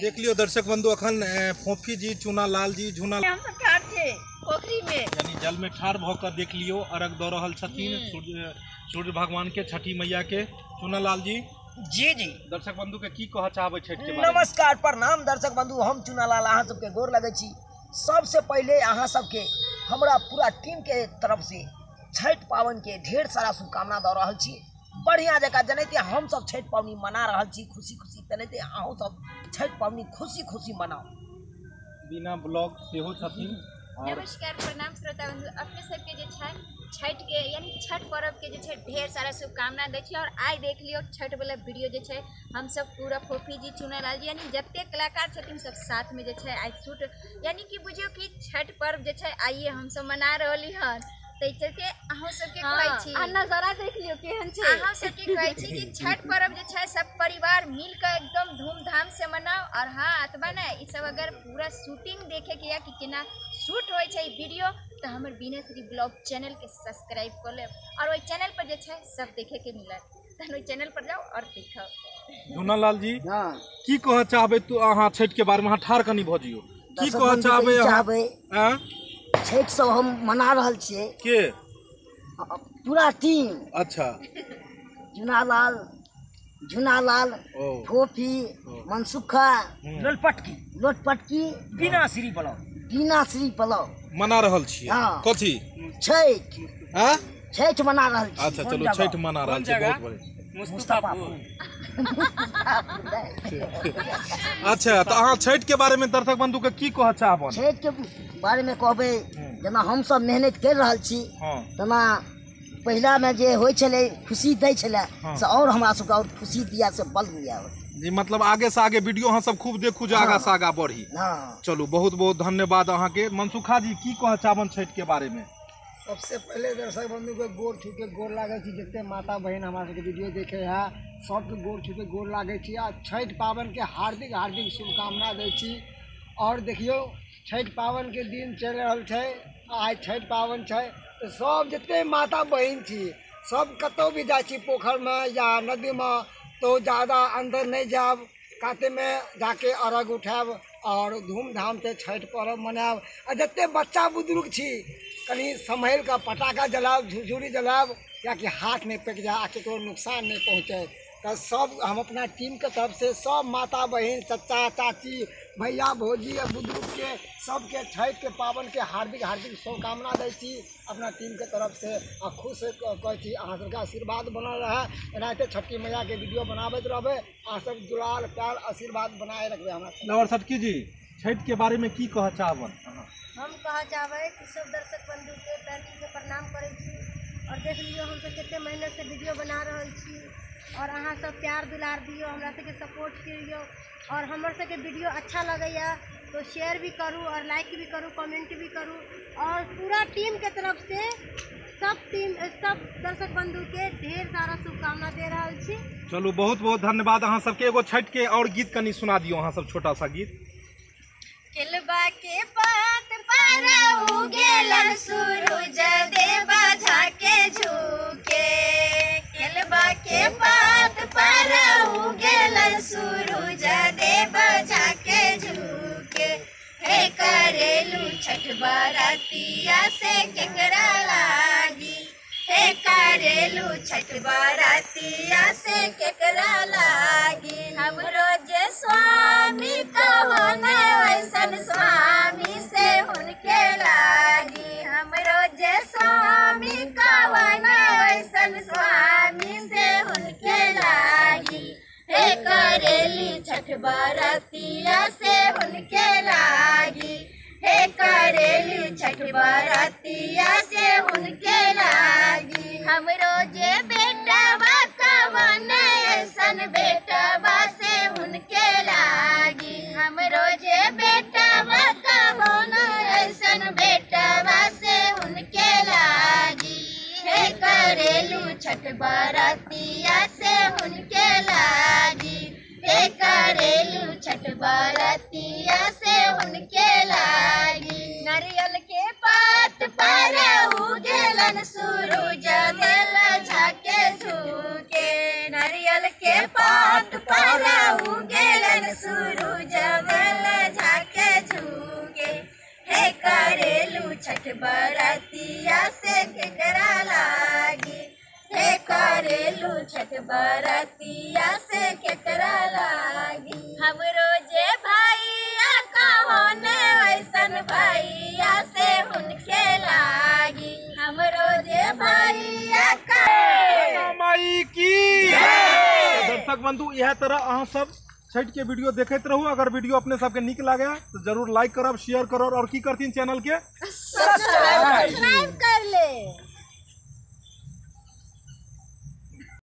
देख लियो दर्शक बंधु अखन फोफी जी चूनालाल जी झूना हम सब ठाड़ थे पोखरी में यानी जल में ठाड़ भ कर देख लियो अर्घ द रहल छथिन सूर्य भगवान के छठी मैया के। चूनालाल जी जी जी दर्शक बंधु के की कह चाहबे छठ के बारे में? नमस्कार प्रणाम दर्शक बंधु, हम चूनालाल अहाँ सबके गोर लगे छी। सबसे पहले अहाँ सबके हमरा पूरा टीम के तरफ से छठ पावन के ढेर सारा शुभकामना दे रहल छी। बढ़िया जगह जनते हम सब छठ पावनी मना रहल छी खुशी खुशी, तनते अहूँ सब छठ पावनी खुशी खुशी मनाओ। बिना ब्लॉग सेहो छथिन। नमस्कार प्रणाम श्रोता बंधु, अपने सबके जे छठ के यानी छठ पर्व के जे ढेर सारा शुभकामना दै छी। और आज देख लियो छठ वाला वीडियो जे हम सब पूरा फोफी जी चूनालाल जी यानी जते कलाकार छथिन सब साथ में जे आज शूट यानी कि बुझियो कि छठ पर्व जे आइए हम सब मना रहली हन। तै चलते अहाँ सबके कहै छी नजारा देख लियो केहन छै। अहाँ सबके कहै छी कि छठ पर्व जे सब परिवार मिल के एकदम धूमधाम से मनाओ। और हाँ अथवा ना ई सब अगर पूरा शूटिंग देखे के या कि केना शूट होय छै वीडियो तो हमर बिनेश्री ब्लॉग चैनल के सब्सक्राइब कर ले और ओइ चैनल पर जे सब देखे के मिलत तहन ओइ चैनल पर जाओ और देखो। चूनालाल जी की कह चाहबे तू अहाँ छठ के बारे में ठाड़ कनी भजियो की कह चाहबे अहाँ? छठ सब हम मना रहल छियै के पूरा टीम। अच्छा झूनालाल फोफी मनसुखा लोटपटकी बिना श्री पलाव मना रहल छी। कथी छठ छठ मना रहल छी। अच्छा चलो छठ मना रहल छी, बहुत बढ़िया। अच्छा तो अहाँ छठ के बारे में दर्शक बंधु के की कह चाहबन? छठ के बारे में कहबे जना हम सब मेहनत कर रहल छी तना पहला में जे होय छले खुशी दै छले से और हमरा सबके और खुशी दिया से बल दिया जी। मतलब आगे से आगे वीडियो अहाँ सब खूब देखू जे आगा से आगा बढ़ी। चलू बहुत बहुत धन्यवाद अहाँ के। मनसुखा जी की कह चाहबन छठ के बारे में? सबसे पहले दर्शक बंधु के गोर छू के गोर लागे छी, जते माता बहन हमारा सबके वीडियो देखे है सबके गोर छू के गोर लागे छी। आ छठ पावन के हार्दिक हार्दिक शुभकामना दै छी। और देखियो छठ पावन के दिन चल रहल छै, आज छठ पावन छै तो सब जते माता बहन छी सब कतौ भी जाइ छी पोखर में या नदी में तो ज़्यादा अंदर नहीं जाब, काते में जाके अर्घ उठाब और धूमधाम से छठ पर्व मनाब। आ जते बच्चा बुजुर्ग छी कहीं संभल का पटाखा जलाब झुरझुरी जलाब या कि हाथ नहीं पक जाए, केकरो नुकसान नहीं पहुँचे। तो सब हम अपना टीम के तरफ से सब माता बहन चाचा चाची भैया भौजी या बुजुर्ग के सबके छठ के पावन के हार्दिक हार्दिक शुभकामना दै छी अपना टीम के तरफ से। आ खुश कहै छी अहाँ सबके आशीर्वाद बनल रहे, एनाहिते छठी मैया के वीडियो बनाबैत रहबै। अहाँ सब दुलार प्यार आशीर्वाद बनाए रखबै हमरा। नवर छटकी जी छठ के बारे में की कह चाहबन? हम कह चाहबै कि सब दर्शक बंधु के पैर छू के प्रणाम करै छी। और देख लियो हम सब कते मेहनत से वीडियो बना रहल छी और अहाँ सब प्यार दुलार दियो, हमरा सबके सपोर्ट करियो। और हमर सबके वीडियो अच्छा लगैया तो शेयर भी करूँ और लाइक भी करूँ, कमेंट भी करूँ। और पूरा टीम के तरफ से सब दर्शक बंधु के ढेर सारा शुभकामना दे रहल छी। चलू बहुत बहुत धन्यवाद अहाँ सबके। एगो छठ के और गीत कनी सुना दियो अहाँ सब, छोटा सा गीत। केलबा के पात पर उगेलन सूरज देवा झाके झुके, केलबा के पात पर उगेलन सूरज देवा झाके झुके। हे करेलू छठ बरातिया से केकरा लागी, हे करेलू छठ बरातिया से केकरा लागी। हमरो जे स्वामी कवन वैसन स्वामी से हुनके लागी, हमरो जे स्वामी कवन वैसन स्वामी से हुनके लागी। हे करेली छठ बरातिया से हुनके लागी, हे करेली छठ बरातिया से हुनके लागी। हमरो जे बेटवा कवन ऐसन बेटवा से हुनके लागी, हमरो जे बेटवा कवन ऐसन बेटवा से हुनके लागी। हे करेलू छठ बरातिया से हुनके लागी, हे करेलू छठ बरातिया से हुनके लागी। नारियल के पात पर उगेलन सूरज देवा झाके झुके, नारियल के पात पर उगेलन सूरज कैलू छठ बरतिया से केकरा लागी हमरो जे भैया कहोने वैसन भैया से हुनके लागी हमरो जे भैया माई की दर्शक बंधु यह तरह अहाँ सब छठ के वीडियो देखते रहू। अगर वीडियो अपने सबके निक लगे तो जरूर लाइक करब, शेयर करब और की करतीन चैनल के सब्सक्राइब कर ले।